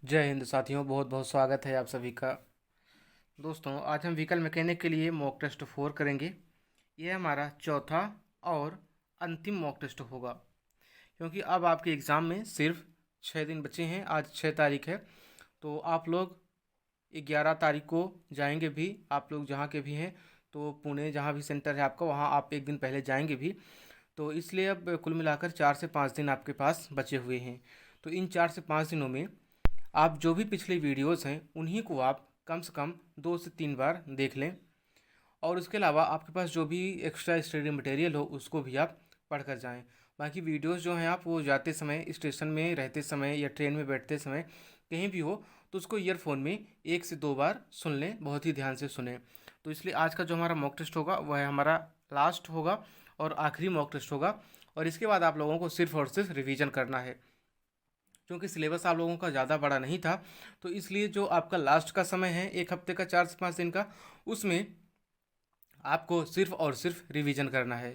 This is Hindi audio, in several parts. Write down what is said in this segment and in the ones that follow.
जय हिंद साथियों, बहुत बहुत स्वागत है आप सभी का। दोस्तों, आज हम व्हीकल मैकेनिक के लिए मॉक टेस्ट 4 करेंगे। यह हमारा चौथा और अंतिम मॉक टेस्ट होगा, क्योंकि अब आपके एग्ज़ाम में सिर्फ 6 दिन बचे हैं। आज 6 तारीख है, तो आप लोग 11 तारीख को जाएंगे भी। आप लोग जहाँ के भी हैं, तो पुणे जहाँ भी सेंटर है आपका, वहाँ आप एक दिन पहले जाएंगे भी। तो इसलिए अब कुल मिलाकर 4 से 5 दिन आपके पास बचे हुए हैं। तो इन 4 से 5 दिनों में आप जो भी पिछली वीडियोस हैं उन्हीं को आप कम से कम 2 से 3 बार देख लें, और उसके अलावा आपके पास जो भी एक्स्ट्रा स्टडी मटेरियल हो उसको भी आप पढ़ कर जाएं। बाकी वीडियोस जो हैं आप वो जाते समय, स्टेशन में रहते समय या ट्रेन में बैठते समय कहीं भी हो तो उसको ईयरफोन में 1 से 2 बार सुन लें, बहुत ही ध्यान से सुने। तो इसलिए आज का जो हमारा मॉक टेस्ट होगा वह हमारा लास्ट होगा और आखिरी मॉक टेस्ट होगा, और इसके बाद आप लोगों को सिर्फ और सिर्फ रिवीजन करना है। क्योंकि सिलेबस आप लोगों का ज़्यादा बड़ा नहीं था, तो इसलिए जो आपका लास्ट का समय है 1 हफ्ते का, 4 से 5 दिन का, उसमें आपको सिर्फ और सिर्फ रिवीजन करना है।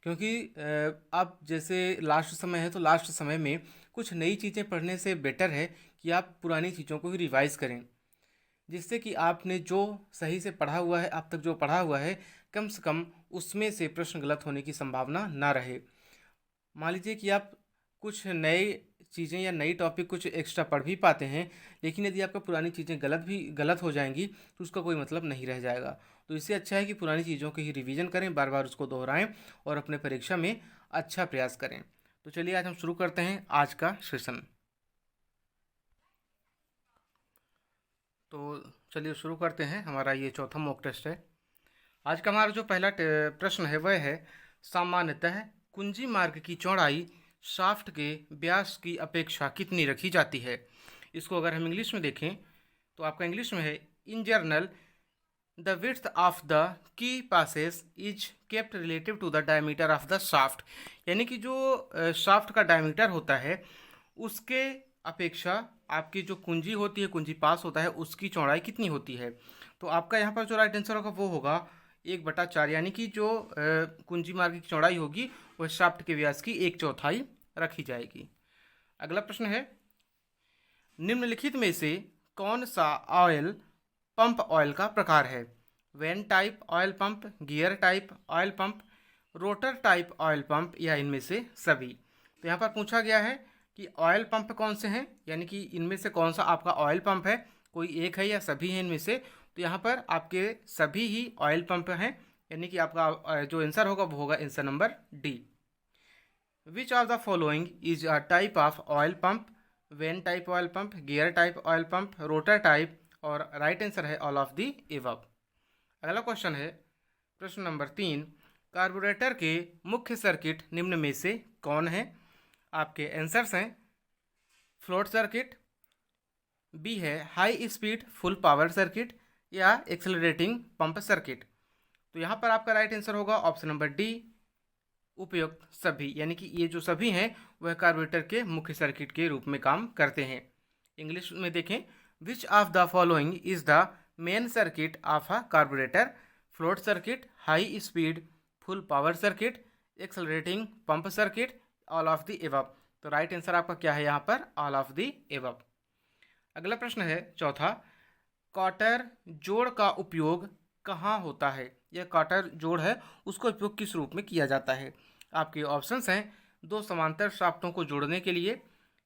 क्योंकि आप जैसे लास्ट समय है तो लास्ट समय में कुछ नई चीज़ें पढ़ने से बेटर है कि आप पुरानी चीज़ों को ही रिवाइज करें, जिससे कि आपने जो सही से पढ़ा हुआ है, अब तक जो पढ़ा हुआ है, कम से कम उसमें से प्रश्न गलत होने की संभावना ना रहे। मान लीजिए कि आप कुछ नए चीज़ें या नई टॉपिक कुछ एक्स्ट्रा पढ़ भी पाते हैं, लेकिन यदि आपका पुरानी चीज़ें गलत हो जाएंगी तो उसका कोई मतलब नहीं रह जाएगा। तो इससे अच्छा है कि पुरानी चीज़ों की ही रिवीजन करें, बार बार उसको दोहराएं और अपने परीक्षा में अच्छा प्रयास करें। तो चलिए आज हम शुरू करते हैं आज का सेशन। तो चलिए शुरू करते हैं। हमारा ये चौथा मॉक टेस्ट है। आज का हमारा जो पहला प्रश्न है वह है, सामान्यतः कुंजी मार्ग की चौड़ाई शाफ्ट के व्यास की अपेक्षा कितनी रखी जाती है। इसको अगर हम इंग्लिश में देखें तो आपका इंग्लिश में है, in journal the width of the key passes is kept relative to the diameter of the shaft. यानी कि जो शाफ्ट का डायमीटर होता है उसके अपेक्षा आपकी जो कुंजी होती है, कुंजी पास होता है, उसकी चौड़ाई कितनी होती है। तो आपका यहाँ पर जो राइट आंसर होगा वो होगा 1/4, यानी कि जो कुंजी मार्ग की चौड़ाई होगी वह शाफ्ट के व्यास की 1/4 रखी जाएगी। अगला प्रश्न है, निम्नलिखित में से कौन सा ऑयल पंप ऑयल का प्रकार है। When type oil pump, gear type oil pump, rotor type oil pump, या इनमें से सभी। तो यहाँ पर पूछा गया है कि ऑयल पंप कौन से हैं, यानी कि इनमें से कौन सा आपका ऑयल पंप है, कोई एक है या सभी हैं इनमें से। तो यहाँ पर आपके सभी ही ऑयल पंप हैं, यानी कि आपका जो आंसर होगा वो होगा answer number D. Which of the following is a type of oil pump. When type oil pump, gear type oil pump, rotor type, और राइट आंसर है ऑल ऑफ द एबव। अगला क्वेश्चन है प्रश्न नंबर 3, कार्बोरेटर के मुख्य सर्किट निम्न में से कौन है। आपके आंसर्स हैं, फ्लोट सर्किट, बी है high speed full power circuit, या एक्सेलरेटिंग पंप सर्किट। तो यहाँ पर आपका राइट आंसर होगा ऑप्शन नंबर डी, उपयुक्त सभी। यानी कि ये जो सभी हैं वह कार्बोरेटर के मुख्य सर्किट के रूप में काम करते हैं। इंग्लिश में देखें, विच of the following is the main circuit of a carburettor. Float circuit, high speed full power circuit, accelerating pump circuit, all of the above. तो राइट आंसर आपका क्या है यहाँ पर, ऑल ऑफ द एबव। अगला प्रश्न है चौथा, कॉटर जोड़ का उपयोग कहाँ होता है। यह कॉटर जोड़ है, उसका उपयोग किस रूप में किया जाता है। आपके ऑप्शंस हैं, दो समांतर शाफ्टों को जोड़ने के लिए,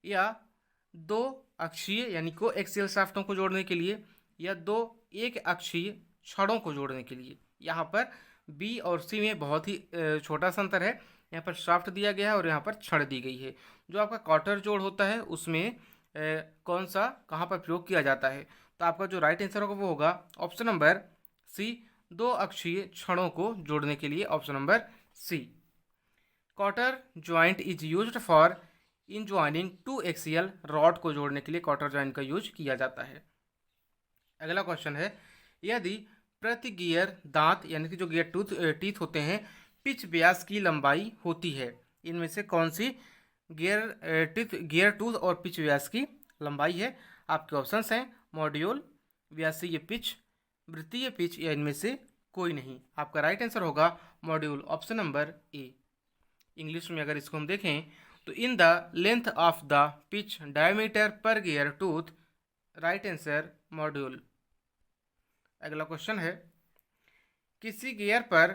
या दो अक्षीय यानी को एक्सियल शाफ्टों को जोड़ने के लिए, या दो एक अक्षीय छड़ों को जोड़ने के लिए। यहाँ पर बी और सी में बहुत ही छोटा सा अंतर है। यहाँ पर शाफ्ट दिया गया है और यहाँ पर छड़ दी गई है। जो आपका कॉटर जोड़ होता है उसमें कौन सा कहाँ पर प्रयोग किया जाता है। तो आपका जो राइट आंसर होगा वो होगा ऑप्शन नंबर सी, दो अक्षीय छड़ों को जोड़ने के लिए, option number C. Cotter joint is used for in joining to axial rod को जोड़ने के लिए कॉटर ज्वाइंट का यूज किया जाता है। अगला क्वेश्चन है, यदि प्रति गियर दांत यानी कि जो गियर टीथ होते हैं पिच व्यास की लंबाई होती है, इनमें से कौन सी गियर टूथ और पिच व्यास की लंबाई है। आपके ऑप्शंस हैं, मॉड्यूल, व्यासीय पिच, वृत्तीय पिच, या इनमें से कोई नहीं। आपका राइट आंसर होगा module, option number A. English में अगर इसको हम देखें तो in the length of the pitch diameter पर gear tooth right answer module. अगला क्वेश्चन है, किसी गियर पर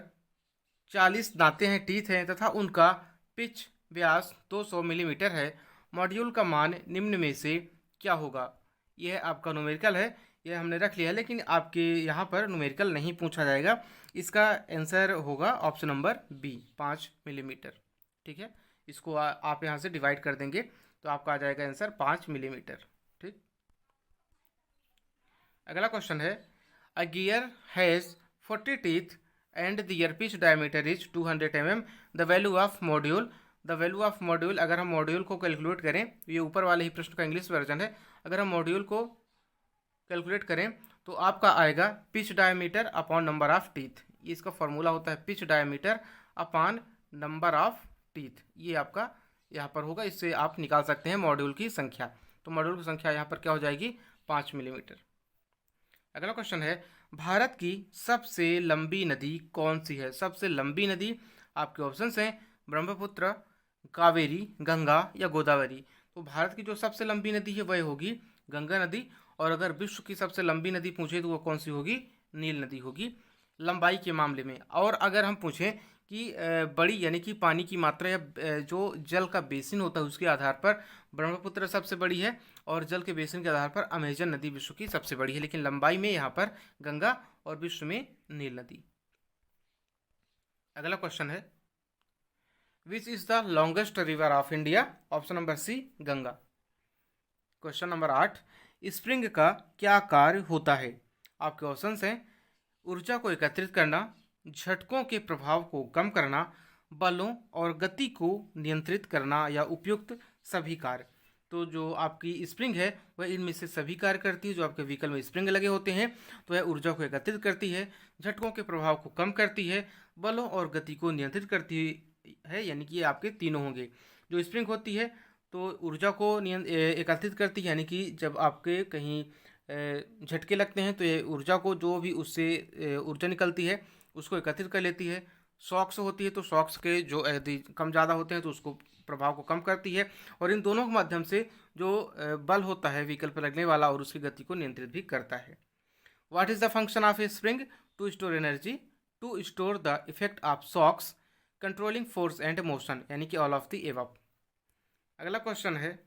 40 दांतें हैं, टीथ हैं तथा उनका पिच व्यास 200 मिलीमीटर है। मॉड्यूल का मान निम्न में से क्या होगा? यह आपका न्यूमेरिकल है, यह हमने रख लिया है, लेकिन आपके यहाँ पर न्यूमेरिकल नहीं पूछा जाएगा। इसका आंसर होगा ऑप्शन नंबर बी, 5 मिलीमीटर। ठीक है, इसको आप यहाँ से डिवाइड कर देंगे तो आपका आ जाएगा आंसर 5 मिलीमीटर। ठीक। अगला क्वेश्चन है, अ gear has 40 teeth and the year pitch diameter is 200 mm, the value of module. The value of module, अगर हम मॉड्यूल को कैलकुलेट करें, ये ऊपर वाले ही प्रश्न का इंग्लिश वर्जन है, अगर हम मॉड्यूल को कैलकुलेट करें तो आपका आएगा pitch diameter upon number of teeth. ये इसका फॉर्मूला होता है pitch diameter upon number of teeth. ये आपका यहाँ पर होगा, इससे आप निकाल सकते हैं मॉड्यूल की संख्या। तो मॉड्यूल की संख्या यहाँ पर क्या हो जाएगी? 5 मिलीमीटर। अगला क्वेश्चन है, भारत की सबसे लंबी नदी कौन सी है? सबसे लंबी नदी आपके ऑप्शंस हैं ब्रह्मपुत्र, कावेरी, गंगा या गोदावरी। तो भारत की जो सबसे लंबी नदी है वह होगी गंगा नदी, और अगर विश्व की सबसे लंबी नदी पूछे तो वो कौन सी होगी? नील नदी होगी लंबाई के मामले में। और अगर हम पूछें कि बड़ी यानी कि पानी की मात्रा या जो जल का बेसिन होता है उसके आधार पर ब्रह्मपुत्र सबसे बड़ी है, और जल के बेसिन के आधार पर अमेजन नदी विश्व की सबसे बड़ी है, लेकिन लंबाई में यहाँ पर गंगा और विश्व में नील नदी। अगला क्वेश्चन है, which is the longest river of India? Option number C, Ganga. Question number 8, spring का क्या कार्य होता है? आपके ऑप्शंस हैं ऊर्जा को एकत्रित करना, झटकों के प्रभाव को कम करना, बलों और गति को नियंत्रित करना या उपयुक्त सभी कार्य। तो जो आपकी स्प्रिंग है वह इनमें से सभी कार्य करती है। जो आपके व्हीकल में स्प्रिंग लगे होते हैं तो वह ऊर्जा को एकत्रित करती है, झटकों के प्रभाव को कम करती है, बलों और गति को नियंत्रित करती है, यानी कि ये आपके तीनों होंगे। जो स्प्रिंग होती है तो ऊर्जा को एकत्रित करती है, यानी कि जब आपके कहीं झटके लगते हैं तो ये ऊर्जा को, जो भी उससे ऊर्जा निकलती है उसको एकत्रित कर लेती है। शॉक्स होती है तो शॉक्स के जो यदि कम ज़्यादा होते हैं तो उसको प्रभाव को कम करती है, और इन दोनों के माध्यम से जो बल होता है व्हीकल पर लगने वाला और उसकी गति को नियंत्रित भी करता है। What is the function of a spring? To store energy, to store the effect of shocks, controlling force and motion, यानी कि ऑल ऑफ द एबव। अगला क्वेश्चन है,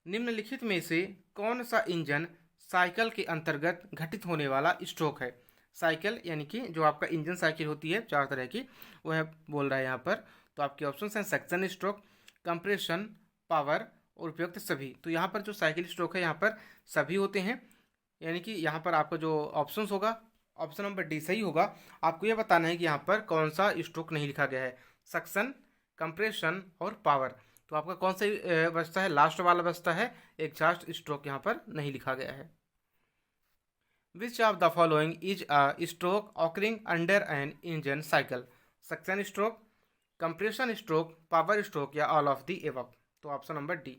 निम्नलिखित में से कौन सा इंजन साइकिल के अंतर्गत घटित होने वाला स्ट्रोक है? साइकिल यानी कि जो आपका इंजन साइकिल होती है 4 तरह की, वह बोल रहा है यहाँ पर। तो आपके ऑप्शन हैं सक्शन स्ट्रोक, कंप्रेशन, पावर और उपयुक्त सभी। तो यहाँ पर जो साइकिल स्ट्रोक है यहाँ पर सभी होते हैं, यानी कि यहाँ पर आपका जो ऑप्शन होगा ऑप्शन नंबर डी सही होगा। आपको यह बताना है कि यहाँ पर कौन सा स्ट्रोक नहीं लिखा गया है, सक्शन, कंप्रेशन और पावर। तो आपका कौन सा बचता है? लास्ट वाला बचता है, एग्जॉस्ट स्ट्रोक यहाँ पर नहीं लिखा गया है। Which of the following is a stroke occurring under an engine cycle? Suction stroke, compression stroke, power stroke या ऑल ऑफ द एबव। तो ऑप्शन नंबर डी।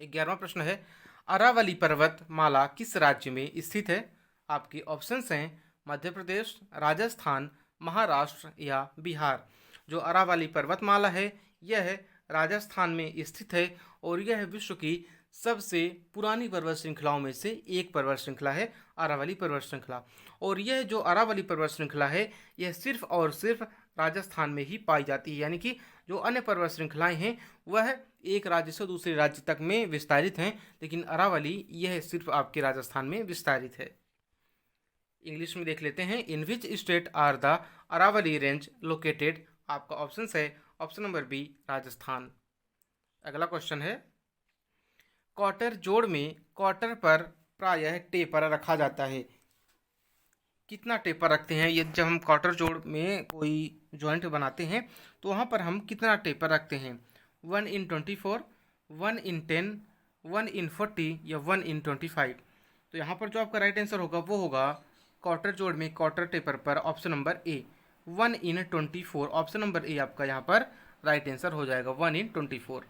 11वां प्रश्न है, अरावली पर्वत माला किस राज्य में स्थित है? आपके ऑप्शंस हैं मध्य प्रदेश, राजस्थान, महाराष्ट्र या बिहार। जो अरावली पर्वतमाला है यह राजस्थान में स्थित है, और यह विश्व की सबसे पुरानी पर्वत श्रृंखलाओं में से एक पर्वत श्रृंखला है अरावली पर्वत श्रृंखला। और यह जो अरावली पर्वत श्रृंखला है यह सिर्फ और सिर्फ राजस्थान में ही पाई जाती है, यानी कि जो अन्य पर्वत श्रृंखलाएं हैं वह एक राज्य से दूसरे राज्य तक में विस्तारित हैं, लेकिन अरावली यह सिर्फ आपके राजस्थान में विस्तारित है। इंग्लिश में देख लेते हैं, in which state are the Aravalli range located? आपका ऑप्शन है ऑप्शन नंबर बी, राजस्थान। अगला क्वेश्चन है, क्वार्टर जोड़ में क्वार्टर पर प्रायः टेपर रखा जाता है। कितना टेपर रखते हैं? ये जब हम क्वार्टर जोड़ में कोई जॉइंट बनाते हैं तो वहाँ पर हम कितना टेपर रखते हैं? 1/24, 1/10, 1/40 या 1/25। तो यहाँ पर जो आपका राइट आंसर होगा वो होगा क्वार्टर जोड़ में क्वार्टर टेपर पर ऑप्शन नंबर ए, 1/24। ऑप्शन नंबर ए आपका यहाँ पर राइट आंसर हो जाएगा, 1/24।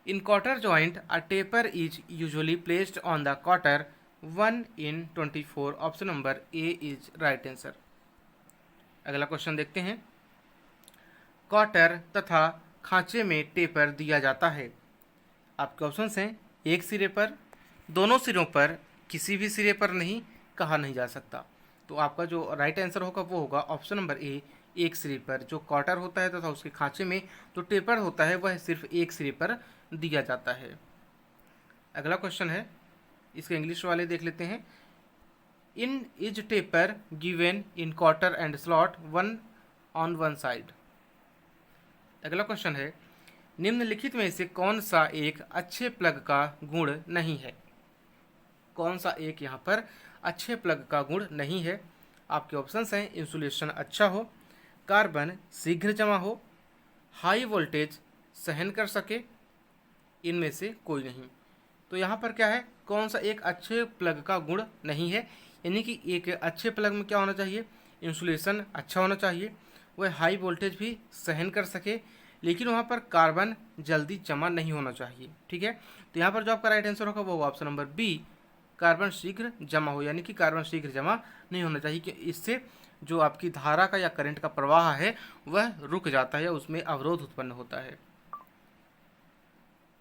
इन quarter joint a taper is usually placed on the quarter, 1/24। Option number A is right answer. अगला क्वेश्चन देखते हैं, क्वार्टर तथा खांचे में टेपर दिया जाता है। आपके ऑप्शन हैं एक सिरे पर, दोनों सिरों पर किसी भी सिरे पर नहीं कहा नहीं जा सकता। तो आपका जो राइट आंसर होगा वो होगा ऑप्शन नंबर ए, एक सिरे पर। जो क्वार्टर होता है तथा उसके खांचे में जो टेपर होता है वह सिर्फ एक सिरे पर दिया जाता है। अगला क्वेश्चन है, इसके इंग्लिश वाले देख लेते हैं। In is taper given in quarter and slot one on one side. अगला क्वेश्चन है, निम्नलिखित में से कौन सा एक अच्छे प्लग का गुण नहीं है? कौन सा एक यहाँ पर अच्छे प्लग का गुण नहीं है? आपके ऑप्शंस हैं, इंसुलेशन अच्छा हो, कार्बन शीघ्र जमा हो, हाई वोल्टेज सहन कर सके, इनमें से कोई नहीं। तो यहाँ पर क्या है, कौन सा एक अच्छे प्लग का गुण नहीं है, यानी कि एक अच्छे प्लग में क्या होना चाहिए, इंसुलेशन अच्छा होना चाहिए, वह हाई वोल्टेज भी सहन कर सके, लेकिन वहाँ पर कार्बन जल्दी जमा नहीं होना चाहिए। ठीक है, तो यहाँ पर जो आपका राइट आंसर होगा वो ऑप्शन नंबर बी, कार्बन शीघ्र जमा हो, यानी कि कार्बन शीघ्र जमा नहीं होना चाहिए, कि इससे जो आपकी धारा का या करंट का प्रवाह है वह रुक जाता है या उसमें अवरोध उत्पन्न होता है।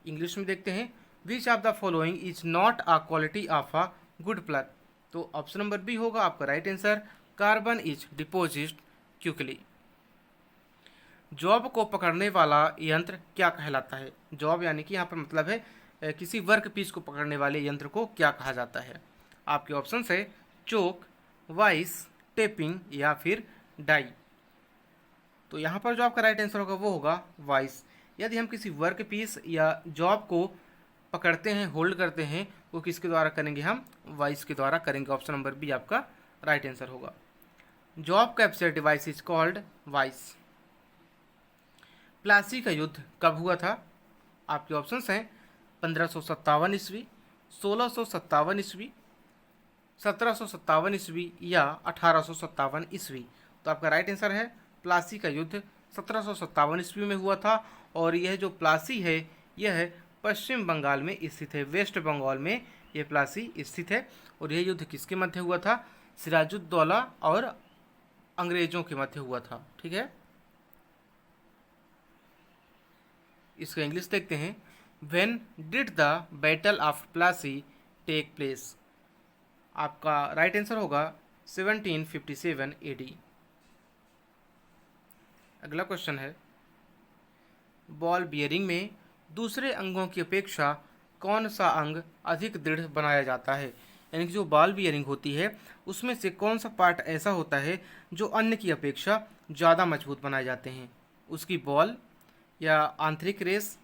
इंग्लिश में देखते हैं, which of the following is not a quality of a good plug. तो ऑप्शन नंबर बी होगा आपका right answer, carbon is deposit quickly. Job को पकड़ने वाला यंत्र क्या कहलाता है? जॉब यानी कि यहाँ पर मतलब है किसी वर्क पीस को पकड़ने वाले यंत्र को क्या कहा जाता है? आपके ऑप्शन है चोक, वाइस, टेपिंग या फिर डाई। तो यहाँ पर जो आपका राइट आंसर होगा वो होगा वाइस। यदि हम किसी वर्क पीस या जॉब को पकड़ते हैं, होल्ड करते हैं, वो किसके द्वारा करेंगे? हम वाइस के द्वारा करेंगे। ऑप्शन नंबर बी आपका राइट आंसर होगा। Job capture device is called vice. Plassey का युद्ध कब हुआ था? आपके ऑप्शंस हैं 1557 ईस्वी, 1657 ईस्वी, 1757 ईस्वी या 1857 ईस्वी। तो आपका राइट आंसर है प्लासी का युद्ध 1757 ईस्वी में हुआ था। और यह जो प्लासी है यह पश्चिम बंगाल में स्थित है, वेस्ट बंगाल में यह प्लासी स्थित है। और यह युद्ध किसके मध्य हुआ था? सिराजुद्दौला और अंग्रेजों के मध्य हुआ था। ठीक है, इसका इंग्लिश देखते हैं। When did the battle of Plassey take place? आपका राइट आंसर होगा 1757 एडी। अगला क्वेश्चन है, बॉल बियरिंग में दूसरे अंगों की अपेक्षा कौन सा अंग अधिक दृढ़ बनाया जाता है? यानी कि जो बॉल बियरिंग होती है उसमें से कौन सा पार्ट ऐसा होता है जो अन्य की अपेक्षा ज़्यादा मजबूत बनाए जाते हैं? उसकी बॉल या आंतरिक रेस,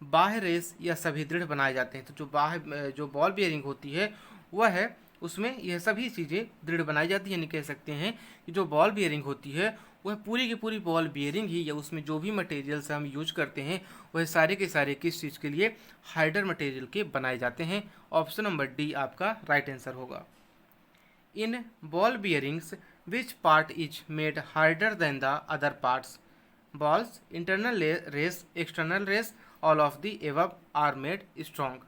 बाह्य रेस या सभी दृढ़ बनाए जाते हैं? तो जो बॉल बियरिंग होती है वह है, उसमें यह सभी चीज़ें दृढ़ बनाई जाती है। यानी कह सकते हैं कि जो बॉल बियरिंग होती है वह पूरी की पूरी बॉल बियरिंग ही, या उसमें जो भी मटेरियल्स हम यूज करते हैं वह सारे के सारे किस चीज़ के लिए? हार्डर मटेरियल के बनाए जाते हैं। ऑप्शन नंबर डी आपका राइट आंसर होगा। In ball bearings which part is made harder than the other parts? Balls, internal race, external race, all of the above are made strong.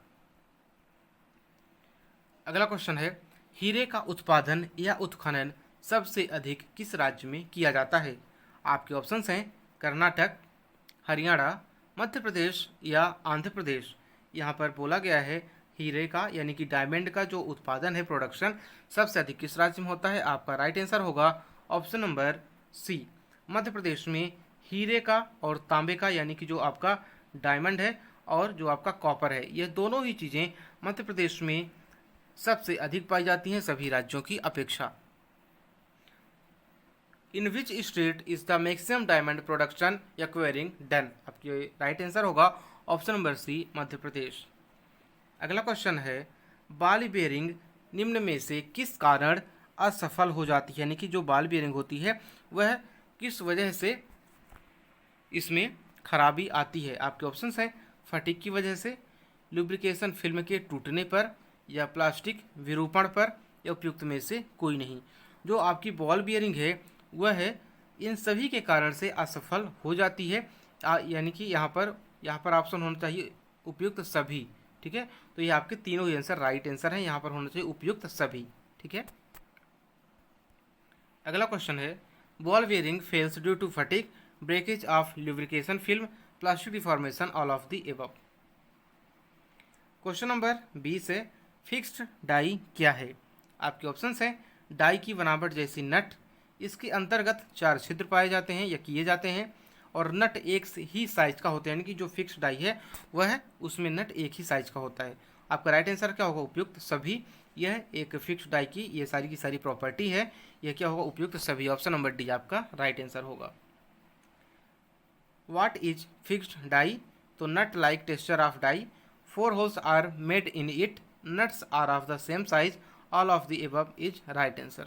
अगला क्वेश्चन है, हीरे का उत्पादन या उत्खनन सबसे अधिक किस राज्य में किया जाता है? आपके ऑप्शंस हैं कर्नाटक, हरियाणा, मध्य प्रदेश या आंध्र प्रदेश। यहाँ पर बोला गया है हीरे का यानी कि डायमंड का जो उत्पादन है, प्रोडक्शन, सबसे अधिक किस राज्य में होता है? आपका राइट आंसर होगा ऑप्शन नंबर सी, मध्य प्रदेश में हीरे का और तांबे का, यानी कि जो आपका डायमंड है और जो आपका कॉपर है, ये दोनों ही चीज़ें मध्य प्रदेश में सबसे अधिक पाई जाती हैं सभी राज्यों की अपेक्षा। In which state is the maximum diamond production acquiring done? आपके राइट आंसर होगा option number C, Madhya Pradesh. अगला क्वेश्चन है, बॉल बियरिंग निम्न में से किस कारण असफल हो जाती है? यानी कि जो बॉल बियरिंग होती है वह किस वजह से इसमें खराबी आती है? आपके ऑप्शंस हैं फटीग की वजह से, लुब्रिकेशन फिल्म के टूटने पर या प्लास्टिक विरूपण पर, या उपयुक्त में से कोई नहीं। जो आपकी बॉल बियरिंग है वह है इन सभी के कारण से असफल हो जाती है। यानी कि यहाँ पर ऑप्शन होना चाहिए उपयुक्त सभी। ठीक है, तो ये आपके तीनों ही आंसर राइट आंसर हैं, यहाँ पर होना चाहिए उपयुक्त सभी। ठीक है, अगला क्वेश्चन है, ball bearing fails due to fatigue, breakage of lubrication film, plastic deformation, all of the above. Question number 20 है, फिक्स्ड डाई क्या है? आपके ऑप्शंस हैं डाई की बनावट जैसी नट, इसके अंतर्गत 4 छिद्र पाए जाते हैं या किए जाते हैं, और नट एक से ही साइज का होता है, यानी कि जो फिक्स्ड डाई है वह है उसमें नट एक ही साइज का होता है। आपका राइट आंसर क्या होगा? उपयुक्त सभी। यह एक फिक्स्ड डाई की ये सारी की सारी प्रॉपर्टी है। यह क्या होगा? उपयुक्त सभी। ऑप्शन नंबर डी आपका राइट आंसर होगा। What is fixed die? तो nut like texture of die. 4 holes are made in it. Nuts are of the same size. All of the above is right answer.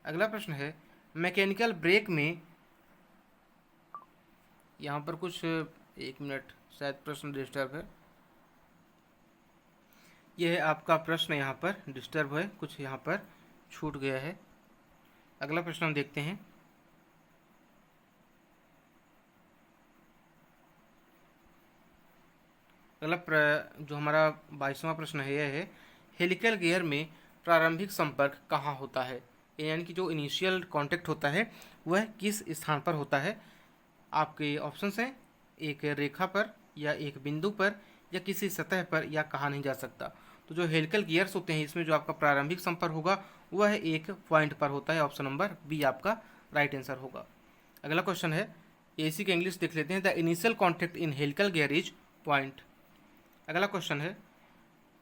अगला प्रश्न है मैकेनिकल ब्रेक में, यहाँ पर कुछ 1 मिनट शायद प्रश्न डिस्टर्ब है। यह है आपका प्रश्न यहाँ पर डिस्टर्ब है, कुछ यहाँ पर छूट गया है। अगला प्रश्न हम देखते हैं। अगला जो हमारा 22वां प्रश्न है यह है हेलिकल गियर में प्रारंभिक संपर्क कहाँ होता है? यानी कि जो इनिशियल कांटेक्ट होता है वह किस स्थान पर होता है? आपके ऑप्शंस हैं एक रेखा पर या एक बिंदु पर या किसी सतह पर या कहा नहीं जा सकता। तो जो हेलिकल गियर्स होते हैं इसमें जो आपका प्रारंभिक संपर्क होगा वह एक पॉइंट पर होता है। ऑप्शन नंबर बी आपका राइट आंसर होगा। अगला क्वेश्चन है एसी का इंग्लिश देख लेते हैं। The initial contact in helical gear is point. अगला क्वेश्चन है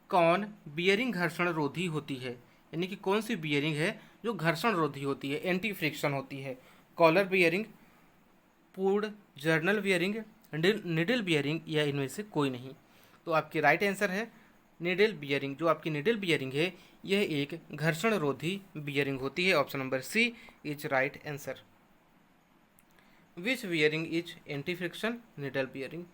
कौन बियरिंग घर्षण रोधी होती है? यानी कि कौन सी बियरिंग है जो घर्षण रोधी होती है, एंटी फ्रिक्शन होती है? कॉलर बियरिंग, पूर्ड जर्नल बियरिंग, निडल बियरिंग या इनमें से कोई नहीं? तो आपकी राइट आंसर है निडल बियरिंग। जो आपकी निडल बियरिंग है यह एक घर्षण रोधी बियरिंग होती है। Option number C is right answer. Which bearing is anti friction? Needle bearing.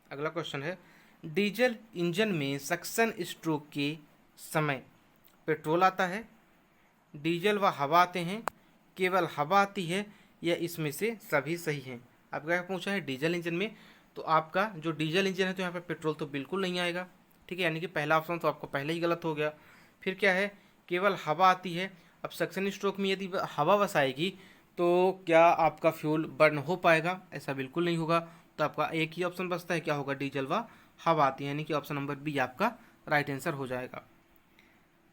अगला क्वेश्चन है डीजल इंजन में सक्शन स्ट्रोक के समय पेट्रोल आता है, डीजल व हवा आते हैं, केवल हवा आती है या इसमें से सभी सही हैं? आपका क्या पूछा है डीजल इंजन में? तो आपका जो डीजल इंजन है तो यहाँ पर पेट्रोल तो बिल्कुल नहीं आएगा, ठीक है, यानी कि पहला ऑप्शन तो आपको पहले ही गलत हो गया। फिर क्या है केवल हवा आती है। अब सक्शन स्ट्रोक में यदि हवा बस आएगी तो क्या आपका फ्यूल बर्न हो पाएगा? ऐसा बिल्कुल नहीं होगा। तो आपका एक ही ऑप्शन बचता है, क्या होगा? डीजल व हवा आती है, यानी कि ऑप्शन नंबर बी आपका राइट आंसर हो जाएगा।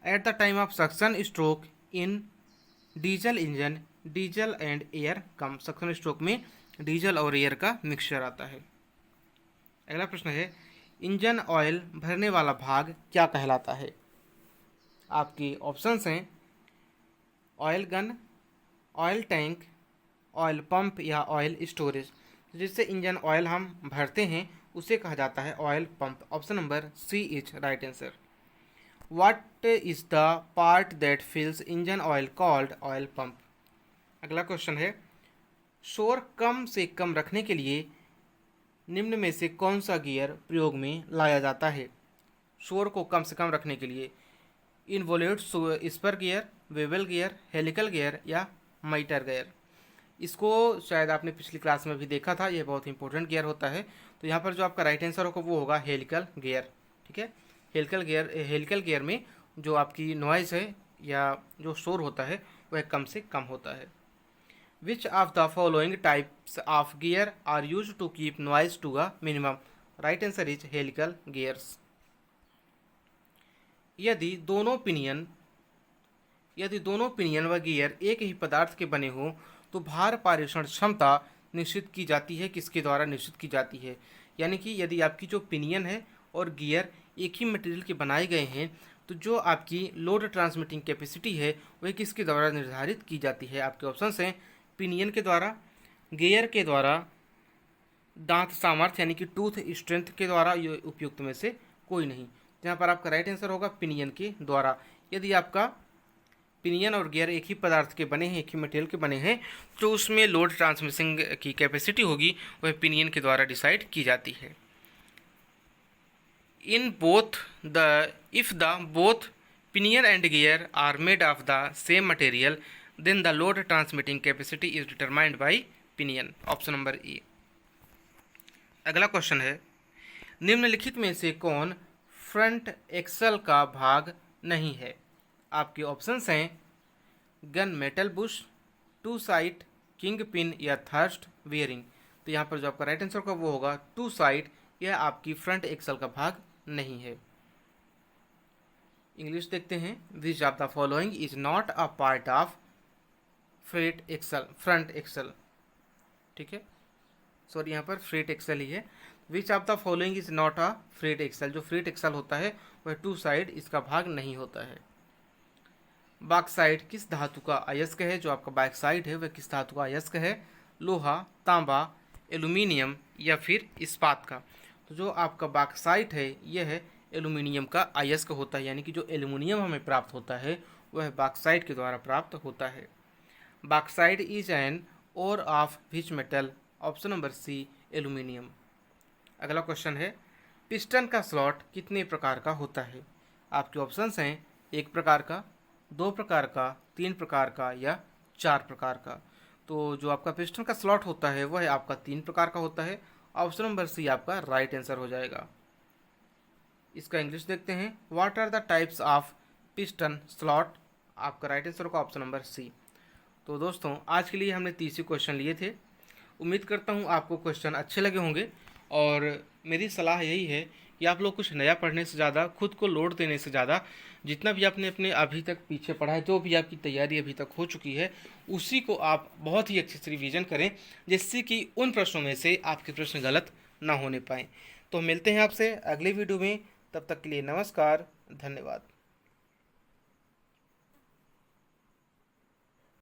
At the time of suction stroke in diesel engine diesel and air come. Suction stroke में डीजल और एयर का मिक्सचर आता है। अगला प्रश्न है इंजन ऑयल भरने वाला भाग क्या कहलाता है? आपके ऑप्शंस हैं oil gun, oil tank, oil pump या ऑयल स्टोरेज। जिससे इंजन ऑयल हम भरते हैं उसे कहा जाता है oil pump. Option number C is right answer. What is the part that fills engine oil called oil pump? अगला क्वेश्चन है शोर कम से कम रखने के लिए निम्न में से कौन सा गियर प्रयोग में लाया जाता है? शोर को कम से कम रखने के लिए involute spur gear, bevel gear, helical gear या माइटर गियर। इसको शायद आपने पिछली क्लास में भी देखा था, यह बहुत इंपॉर्टेंट गियर होता है। तो यहाँ पर जो आपका राइट आंसर होगा वो होगा हेलिकल गियर, ठीक है। हेलिकल गियर में जो आपकी नॉइज़ है या जो शोर होता है वह कम से कम होता है। Which of the following types of gear are use to keep noise to a minimum? Right answer is helical gears. यदि दोनों पिनियन व गियर एक ही पदार्थ के बने हों तो भार पारेषण क्षमता निश्चित की जाती है। किसके द्वारा निश्चित की जाती है? यानी कि यदि आपकी जो पिनियन है और गियर एक ही मटेरियल के बनाए गए हैं तो जो आपकी लोड ट्रांसमिटिंग कैपेसिटी है वह किसके द्वारा निर्धारित की जाती है? आपके ऑप्शंस हैं पिनियन के द्वारा, गियर के द्वारा, दांत सामर्थ्य यानी कि टूथ स्ट्रेंथ के द्वारा, ये उपयुक्त में से कोई नहीं। जहाँ पर आपका राइट आंसर होगा पिनियन के द्वारा। यदि आपका पिनियन और गियर एक ही पदार्थ के बने हैं, एक ही मटेरियल के बने हैं, तो उसमें लोड ट्रांसमिशन की कैपेसिटी होगी वह पिनियन के द्वारा डिसाइड की जाती है। In both if the both pinion and gear are made of the same material then the load transmitting capacity is determined by pinion. Option number A. अगला क्वेश्चन है निम्नलिखित में से कौन फ्रंट एक्सल का भाग नहीं है? आपके ऑप्शंस हैं gun metal bush, two side, king pin या थर्स्ट बियरिंग। तो यहाँ पर जो आपका राइट आंसर होगा वो होगा टू साइड यह आपकी फ्रंट एक्सल का भाग नहीं है। इंग्लिश देखते हैं। Which of the following is not a part of front axle. ठीक है, सॉरी यहाँ पर फ्रेट एक्सल ही है। Which of the following is not a freight axle. जो फ्रेट एक्सल होता है वह टू साइड इसका भाग नहीं होता है। बाक्साइड किस धातु का अयस्क है। जो आपका बाक्साइड है वह किस धातु का अयस्क है। लोहा, तांबा, एल्यूमिनियम या फिर इस्पात का। तो जो आपका बाक्साइट है यह एल्यूमिनियम का अयस्क होता है, यानी कि जो एल्यूमिनियम हमें प्राप्त होता है वह बाक्साइट के द्वारा प्राप्त होता है। Bauxite is an ore of which metal. Option number C, aluminium. अगला क्वेश्चन है, पिस्टन का स्लॉट कितने प्रकार का होता है। आपके ऑप्शंस हैं 1 प्रकार का, 2 प्रकार का, 3 प्रकार का या 4 प्रकार का। तो जो आपका पिस्टन का स्लॉट होता है वह आपका 3 प्रकार का होता है। ऑप्शन नंबर सी आपका राइट आंसर हो जाएगा। इसका इंग्लिश देखते हैं। What are the types of piston slot. आपका राइट आंसर होगा ऑप्शन नंबर सी। तो दोस्तों आज के लिए हमने 30 क्वेश्चन लिए थे। उम्मीद करता हूँ आपको क्वेश्चन अच्छे लगे होंगे और मेरी सलाह यही है कि आप लोग कुछ नया पढ़ने से ज़्यादा, खुद को लोड देने से ज़्यादा, जितना भी आपने अपने अभी तक पीछे पढ़ा है, जो भी आपकी तैयारी अभी तक हो चुकी है, उसी को आप बहुत ही अच्छे से रिवीजन करें, जिससे कि उन प्रश्नों में से आपके प्रश्न गलत ना होने पाएँ। तो मिलते हैं आपसे अगले वीडियो में, तब तक के लिए नमस्कार, धन्यवाद।